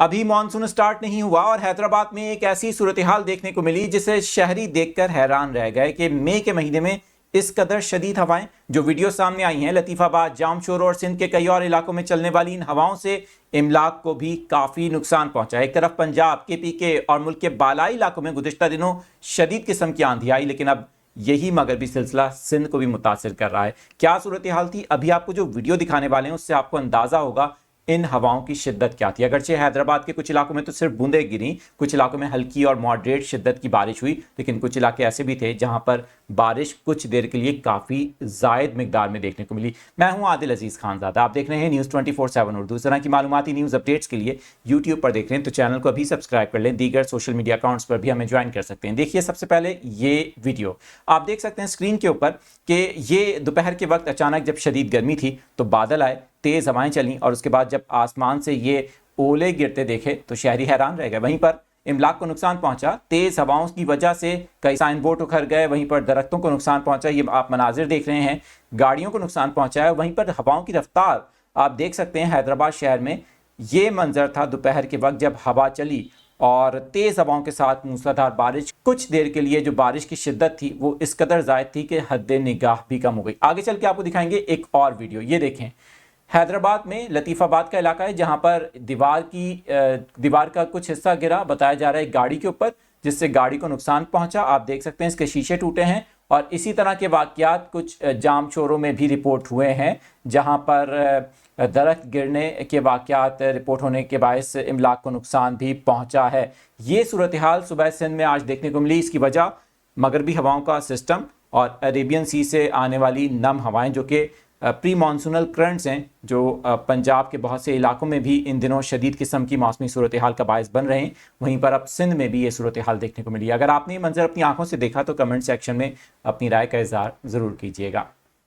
अभी monsoon start नहीं हुआ और हैदराबाद में एक ऐसी सूरत हाल देखने को मिली जिसे शहरी देखकर हैरान रह गए कि मई के महीने में इस कदर शदीद हवाएं जो वीडियो सामने आई हैं लतीफाबाद, जामशोर और सिंध के कई और इलाकों में चलने वाली इन हवाओं से इमलाक को भी काफ़ी नुकसान पहुंचा। एक तरफ पंजाब, के और मुल्क के बालाई इलाकों में गुज़िश्ता दिनों शदीद किस्म की आंधी आई, लेकिन अब यही मगरबी सिलसिला सिंध को भी मुतासिर कर रहा है। क्या सूरत हाल थी, अभी आपको जो वीडियो दिखाने वाले हैं उससे आपको अंदाज़ा होगा इन हवाओं की शिद्दत क्या थी। अगरचे हैदराबाद के कुछ इलाकों में तो सिर्फ बूंदें गिरी, कुछ इलाकों में हल्की और मॉडरेट शिद्दत की बारिश हुई, लेकिन कुछ इलाके ऐसे भी थे जहां पर बारिश कुछ देर के लिए काफ़ी ज़ायद मिकदार में देखने को मिली। मैं हूं आदिल अजीज़ खानज़ादा, आप देख रहे हैं न्यूज़ 24/7 उर्दू। इस तरह की मालूमाती न्यूज़ अपडेट्स के लिए यूट्यूब पर देख रहे हैं तो चैनल को अभी सब्सक्राइब कर लें। दीगर सोशल मीडिया अकाउंट्स पर भी हमें ज्वाइन कर सकते हैं। देखिए, सबसे पहले ये वीडियो आप देख सकते हैं स्क्रीन के ऊपर कि ये दोपहर के वक्त अचानक जब शदीद गर्मी थी तो बादल आए, तेज़ हवाएं चलीं और उसके बाद जब आसमान से ये ओले गिरते देखे तो शहरी हैरान रह गए। वहीं पर इमलाक को नुकसान पहुंचा, तेज़ हवाओं की वजह से कई साइन बोर्ड उखड़ गए, वहीं पर दरख्तों को नुकसान पहुंचा, ये आप मनाजिर देख रहे हैं, गाड़ियों को नुकसान पहुंचा है। वहीं पर हवाओं की रफ्तार आप देख सकते हैं हैदराबाद शहर में ये मंजर था दोपहर के वक्त जब हवा चली और तेज़ हवाओं के साथ मूसलाधार बारिश। कुछ देर के लिए जो बारिश की शिद्दत थी वो इस कदर ज़ायद थी कि हद निगाह भी कम हो गई। आगे चल के आपको दिखाएंगे एक और वीडियो। ये देखें, हैदराबाद में लतीफाबाद का इलाका है जहां पर दीवार का कुछ हिस्सा गिरा, बताया जा रहा है गाड़ी के ऊपर, जिससे गाड़ी को नुकसान पहुंचा। आप देख सकते हैं इसके शीशे टूटे हैं और इसी तरह के वाकयात कुछ जाम शोरों में भी रिपोर्ट हुए हैं जहां पर दरख्त गिरने के वाकयात रिपोर्ट होने के बायस इमलाक को नुकसान भी पहुंचा है। ये सूरत हाल सुबह सिंध में आज देखने को मिली। इसकी वजह मगरबी हवाओं का सिस्टम और अरेबियन सी से आने वाली नम हवाएं जो कि प्री मानसूनल करंट्स हैं, जो पंजाब के बहुत से इलाकों में भी इन दिनों शदीद किस्म की मौसमी सूरत हाल का बायस बन रहे हैं। वहीं पर अब सिंध में भी ये सूरत हाल देखने को मिली। अगर आपने ये मंजर अपनी आंखों से देखा तो कमेंट सेक्शन में अपनी राय का इजहार ज़रूर कीजिएगा।